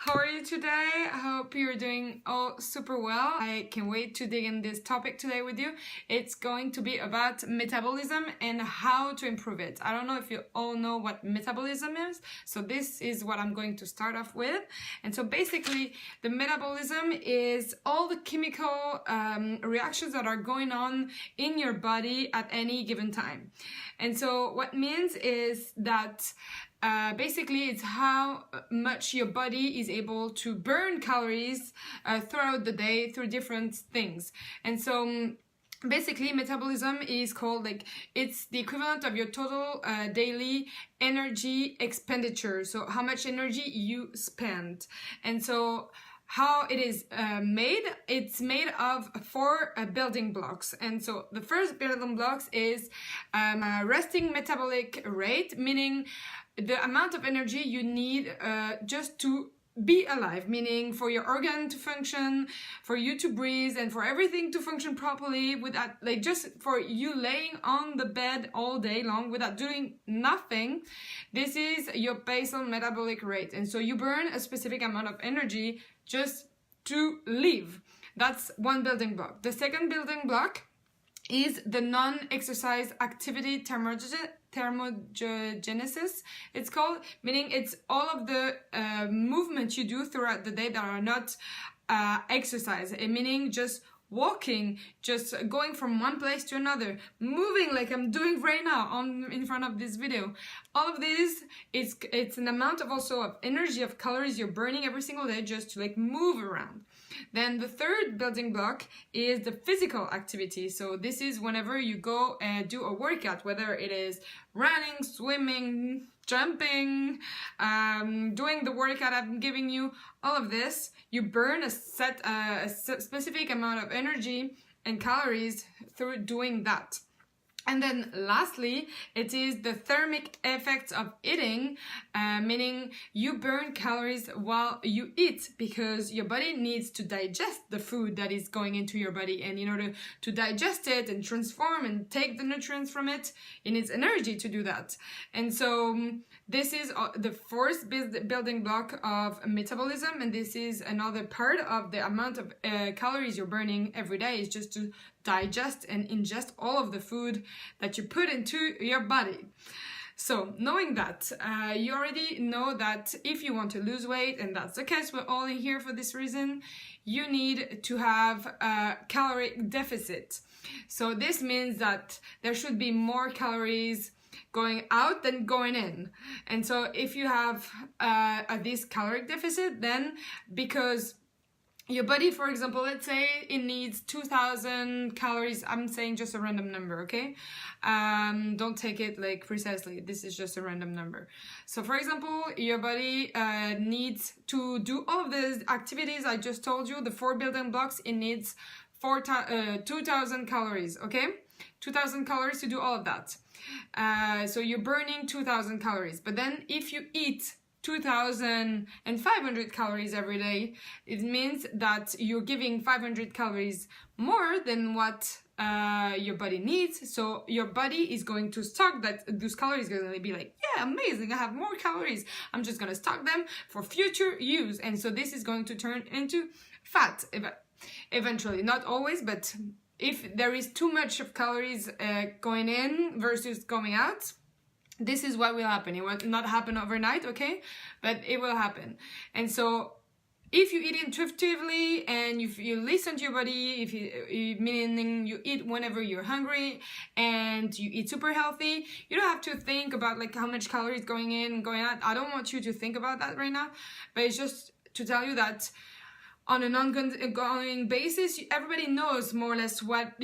How are you today? I hope you're doing all super well. I can't wait to dig in this topic today with you. It's going to be about metabolism and how to improve it. I don't know if you all know what metabolism is, so this is what I'm going to start off with. And so basically, the metabolism is all the chemical reactions that are going on in your body at any given time. And so what it means is that basically, it's how much your body is able to burn calories throughout the day through different things. And so basically, metabolism is called it's the equivalent of your total daily energy expenditure. So how much energy you spend. And so how it is made, it's made of four building blocks. And so the first building blocks is resting metabolic rate, meaning the amount of energy you need just to be alive, meaning for your organ to function, for you to breathe, and for everything to function properly without, just for you laying on the bed all day long without doing nothing. This is your basal metabolic rate. And so you burn a specific amount of energy just to live. That's one building block. The second building block is the non-exercise activity thermogenesis, it's called, meaning it's all of the movement you do throughout the day that are not exercise, meaning just walking, just going from one place to another, moving like I'm doing right now in front of this video. All of this, it's an amount of also of energy, of calories you're burning every single day just to move around. Then the third building block is the physical activity. So this is whenever you go and do a workout, whether it is running, swimming, jumping, doing the workout I'm giving you, all of this, you burn a specific amount of energy and calories through doing that. And then lastly, it is the thermic effects of eating, meaning you burn calories while you eat because your body needs to digest the food that is going into your body. And in order to digest it and transform and take the nutrients from it, it needs energy to do that. And so this is the fourth building block of metabolism. And this is another part of the amount of calories you're burning every day, is just to digest and ingest all of the food that you put into your body. So knowing that, you already know that if you want to lose weight, and that's the case, we're all in here for this reason, you need to have a caloric deficit. So this means that there should be more calories going out than going in. And so if you have this caloric deficit, then because your body, for example, let's say it needs 2,000 calories. I'm saying just a random number, okay? Don't take it precisely. This is just a random number. So, for example, your body needs to do all of the activities I just told you, the four building blocks. It needs 2,000 calories, okay? 2,000 calories to do all of that. So you're burning 2,000 calories. But then if you eat 2,500 calories every day, it means that you're giving 500 calories more than what your body needs. So your body is going to stock those calories, going to be yeah, amazing, I have more calories, I'm just going to stock them for future use. And so this is going to turn into fat eventually, not always, but if there is too much of calories going in versus going out, this is what will happen. It will not happen overnight, okay? But it will happen. And so if you eat intuitively and you listen to your body, meaning you eat whenever you're hungry and you eat super healthy, you don't have to think about how much calories going in and going out. I don't want you to think about that right now, but it's just to tell you that on an ongoing basis, everybody knows more or less what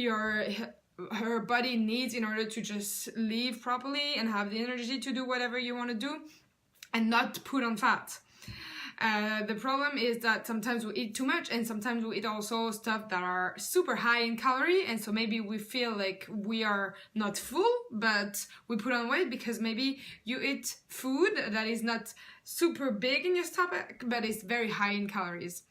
her body needs in order to just live properly and have the energy to do whatever you want to do and not put on fat. The problem is that sometimes we eat too much, and sometimes we eat also stuff that are super high in calorie, and so maybe we feel like we are not full, but we put on weight because maybe you eat food that is not super big in your stomach, but it's very high in calories.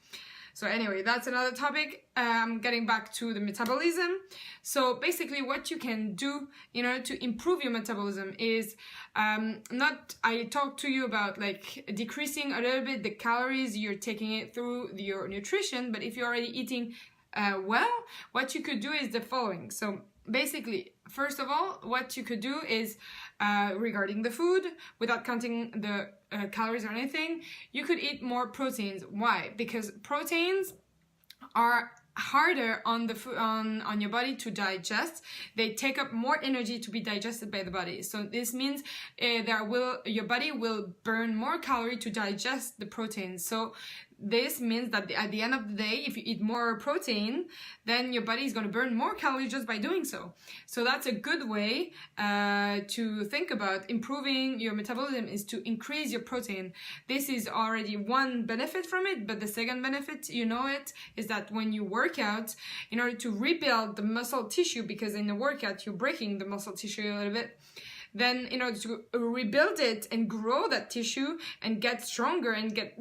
So anyway, that's another topic. Getting back to the metabolism. So basically what you can do in order to improve your metabolism is I talked to you about like decreasing a little bit the calories you're taking it through your nutrition, but if you're already eating well, what you could do is the following. So basically, first of all, what you could do is regarding the food, without counting the calories or anything, you could eat more proteins. Why? Because proteins are harder on the food, on your body to digest. They take up more energy to be digested by the body. So this means your body will burn more calorie to digest the protein. So this means that at the end of the day, if you eat more protein, then your body is going to burn more calories just by doing so. So that's a good way to think about improving your metabolism, is to increase your protein. This is already one benefit from it, but the second benefit, is that when you work out, in order to rebuild the muscle tissue, because in the workout you're breaking the muscle tissue a little bit, then in order to rebuild it and grow that tissue and get stronger and get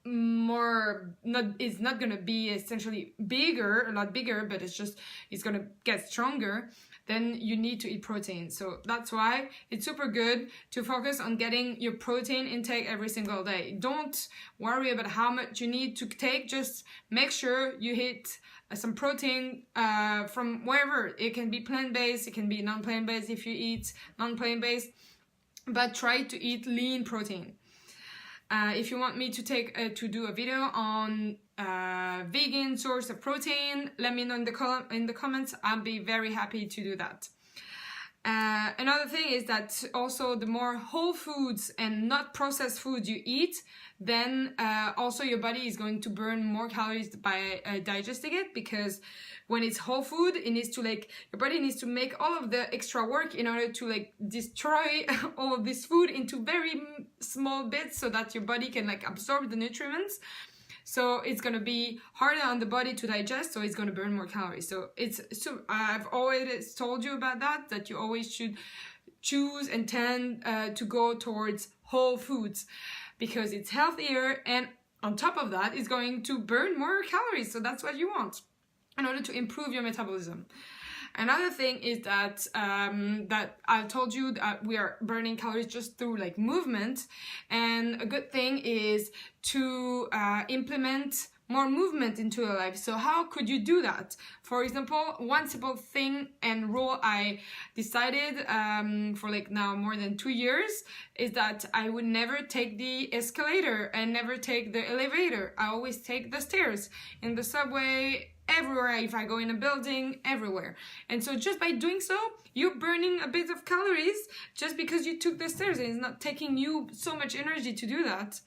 it's not gonna be essentially a lot bigger, but it's gonna get stronger, then you need to eat protein. So that's why it's super good to focus on getting your protein intake every single day. Don't worry about how much you need to take, just make sure you hit some protein from wherever. It can be plant-based, it can be non-plant-based if you eat non-plant-based, but try to eat lean protein. If you want me to do a video on vegan source of protein, let me know in the comments. I'll be very happy to do that. Another thing is that also the more whole foods and not processed foods you eat, then also your body is going to burn more calories by digesting it, because when it's whole food, your body needs to make all of the extra work in order to destroy all of this food into very small bits so that your body can absorb the nutrients. So it's going to be harder on the body to digest, so it's going to burn more calories. So I've always told you about that you always should choose and tend to go towards whole foods, because it's healthier, and on top of that, it's going to burn more calories. So that's what you want in order to improve your metabolism. Another thing is that I told you that we are burning calories just through movement, and a good thing is to implement more movement into your life. So how could you do that? For example, one simple thing and rule I decided for now more than 2 years is that I would never take the escalator and never take the elevator. I always take the stairs in the subway, everywhere, if I go in a building, everywhere. And so just by doing so, you're burning a bit of calories just because you took the stairs, and it's not taking you so much energy to do that.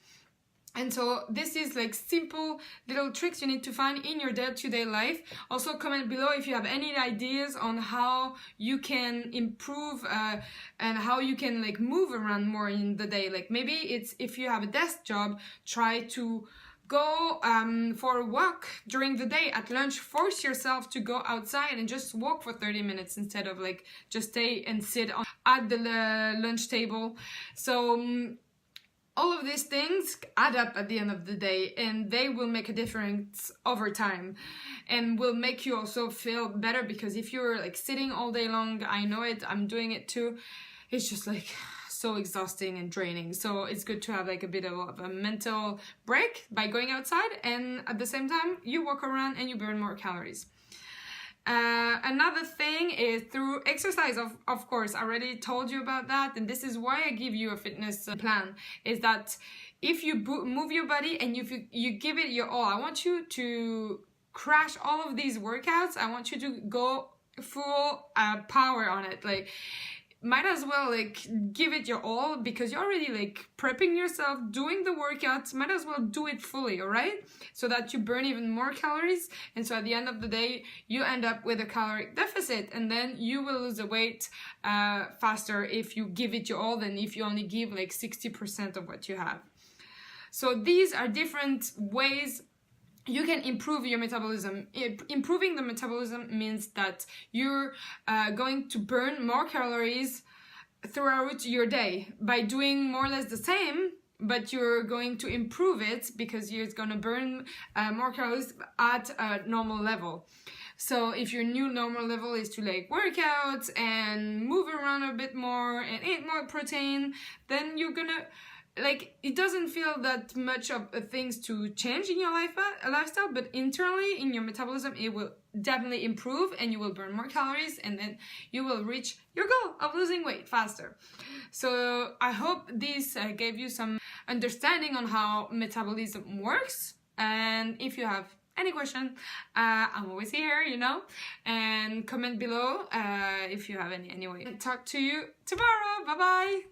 And so this is simple little tricks you need to find in your day-to-day life. Also comment below if you have any ideas on how you can improve and how you can move around more in the day. Maybe it's, if you have a desk job, try to go for a walk during the day. At lunch, force yourself to go outside and just walk for 30 minutes instead of just stay and sit at the lunch table. So all of these things add up at the end of the day, and they will make a difference over time and will make you also feel better, because if you're sitting all day long, I know it, I'm doing it too, it's just so exhausting and draining. So it's good to have a bit of a mental break by going outside, and at the same time you walk around and you burn more calories. Another thing is through exercise. Of course, I already told you about that, and this is why I give you a fitness plan, is that if you move your body and you give it your all, I want you to crash all of these workouts. I want you to go full power on it. Might as well give it your all, because you're already prepping yourself, doing the workouts. Might as well do it fully, all right? So that you burn even more calories, and so at the end of the day you end up with a caloric deficit, and then you will lose the weight faster if you give it your all than if you only give 60% of what you have. So these are different ways you can improve your metabolism. Improving the metabolism means that you're going to burn more calories throughout your day by doing more or less the same, but you're going to improve it because you're gonna burn more calories at a normal level. So if your new normal level is to like work out and move around a bit more and eat more protein, then you're gonna, like, it doesn't feel that much of things to change in your lifestyle, but internally in your metabolism it will definitely improve, and you will burn more calories, and then you will reach your goal of losing weight faster. So I hope this gave you some understanding on how metabolism works, and if you have any question, I'm always here, you know, and comment below if you have any. Anyway, talk to you tomorrow. Bye bye.